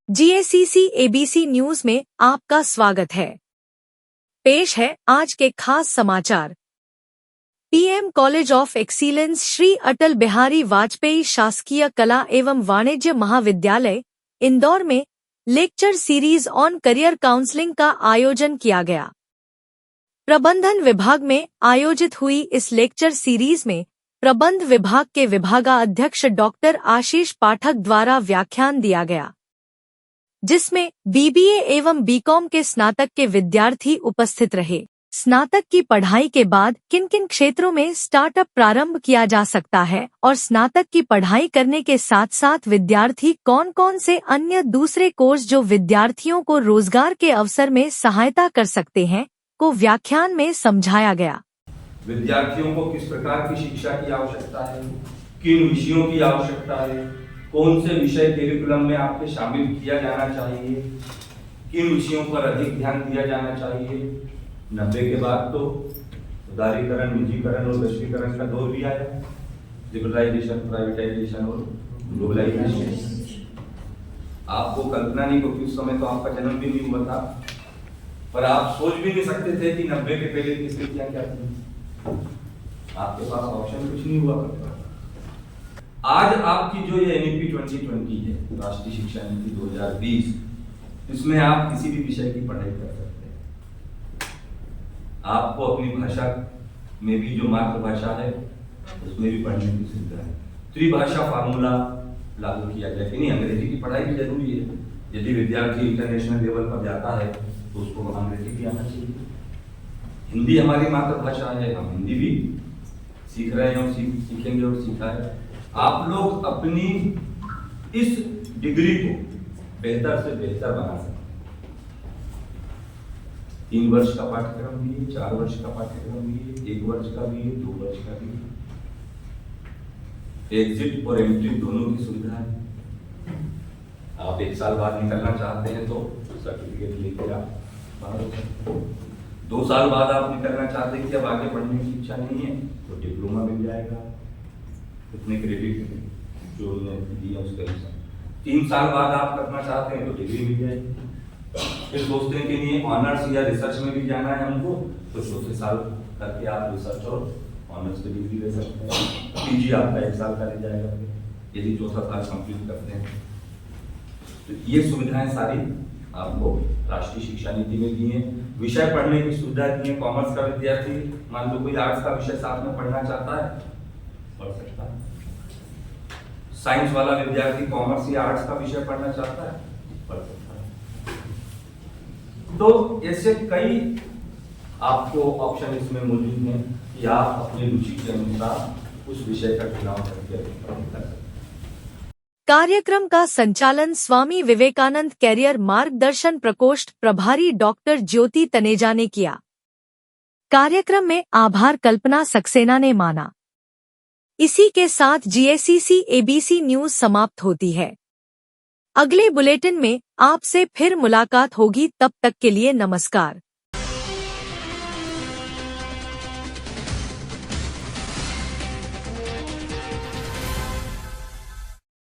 जीएसीसी ABC news में आपका स्वागत है। पेश है आज के खास समाचार। PM college of excellence Shri Atal Bihari Vajpayee शासकीय कला एवं वाणिज्य महाविद्यालय इंदौर में lecture series on career counselling का आयोजन किया गया। प्रबंधन विभाग में आयोजित हुई इस लेक्चर सीरीज में प्रबंध विभाग के विभागाध्यक्ष डॉक्टर आशीष पाठक द्वारा व्याख्यान दिया गया, जिसमें बीबीए एवं बीकॉम के स्नातक के विद्यार्थी उपस्थित रहे। स्नातक की पढ़ाई के बाद किन किन क्षेत्रों में स्टार्टअप प्रारंभ किया जा सकता है और स्नातक की पढ़ाई करने के साथ साथ विद्यार्थी कौन कौन से अन्य दूसरे कोर्स जो विद्यार्थियों को रोजगार के अवसर में सहायता कर सकते हैं को व्याख्यान में समझाया गया। विद्यार्थियों को किस प्रकार की शिक्षा की आवश्यकता है, किन विषयों की आवश्यकता है, कौन से विषय करिकुलम में आपके शामिल किया जाना चाहिए, किन विषयों पर अधिक ध्यान दिया जाना चाहिए। 90 के बाद तो उदारीकरण, निजीकरण और वैश्वीकरण का दौर भी आया, लिबरलाइजेशन, प्राइवेटाइजेशन और ग्लोबलाइजेशन। आपको कल्पना नहीं होती, उस समय तो आपका जन्म भी नहीं हुआ था, पर आप सोच भी नहीं सकते थे कि 90 के पहले की स्थितियां क्या थी। आपके पास ऑप्शन कुछ नहीं हुआ करता। आज आपकी जो ये एनईपी 2020 है, राष्ट्रीय शिक्षा नीति 2020, इसमें आप किसी भी विषय की पढ़ाई कर सकते हैं। आपको अपनी भाषा में भी, जो मातृभाषा है उसमें भी पढ़ने की सुविधा है। त्रिभाषा फार्मूला लागू किया जाए कि नहीं, अंग्रेजी की पढ़ाई भी जरूरी है। यदि विद्यार्थी इंटरनेशनल लेवल पर जाता है तो उसको अंग्रेजी भी आना चाहिए। हिंदी हमारी मातृभाषा है, हम हिंदी भी सीख रहे हैं और सीखेंगे और सीखा है। आप लोग अपनी इस डिग्री को बेहतर से बेहतर बना सकते हैं। 3 वर्ष का पाठ्यक्रम भी है, 4 वर्ष का पाठ्यक्रम भी है, 1 वर्ष का भी है, 2 वर्ष का भी है। एग्जिट और एंट्री दोनों की सुविधा है। आप 1 साल बाद निकलना चाहते हैं तो सर्टिफिकेट लेकर आप बाहर हो सकते हैं। 2 साल बाद आप निकलना चाहते हैं कि अब आगे पढ़ने की इच्छा नहीं है तो डिप्लोमा मिल जाएगा, इतने क्रेडिट जो उन्होंने दिया उसके अनुसार। 3 साल बाद आप करना चाहते हैं तो डिग्री मिल जाएगी। फिर सोचते हैं कि नहीं ऑनर्स या रिसर्च में भी जाना है हमको, तो 4 साल करके आप रिसर्च और ऑनर्स की डिग्री ले सकते हैं। पीजी आपका 1 साल का रह जाएगा यदि 4था साल कंप्लीट करते हैं। तो ये सुविधाएं सारी आपको राष्ट्रीय शिक्षा नीति में दी है। विषय पढ़ने की सुविधा दी है। कॉमर्स का विद्यार्थी, मान लो कोई आर्ट्स का विषय साथ में पढ़ना चाहता है, पढ़ सकता है। साइंस वाला विद्यार्थी कॉमर्स या आर्ट्स का विषय पढ़ना चाहता है, पढ़ सकता है। तो ऐसे कई आपको ऑप्शन इसमें मौजूद हैं कि आप अपनी रुचि के अनुसार उस विषय का चुनाव करके कर सकते हैं। कार्यक्रम का संचालन स्वामी विवेकानंद कैरियर मार्गदर्शन प्रकोष्ठ प्रभारी डॉक्टर ज्योति तनेजा ने किया। कार्यक्रम में आभार कल्पना सक्सेना ने माना। इसी के साथ जीएसीसी एबीसी न्यूज समाप्त होती है। अगले बुलेटिन में आपसे फिर मुलाकात होगी, तब तक के लिए नमस्कार।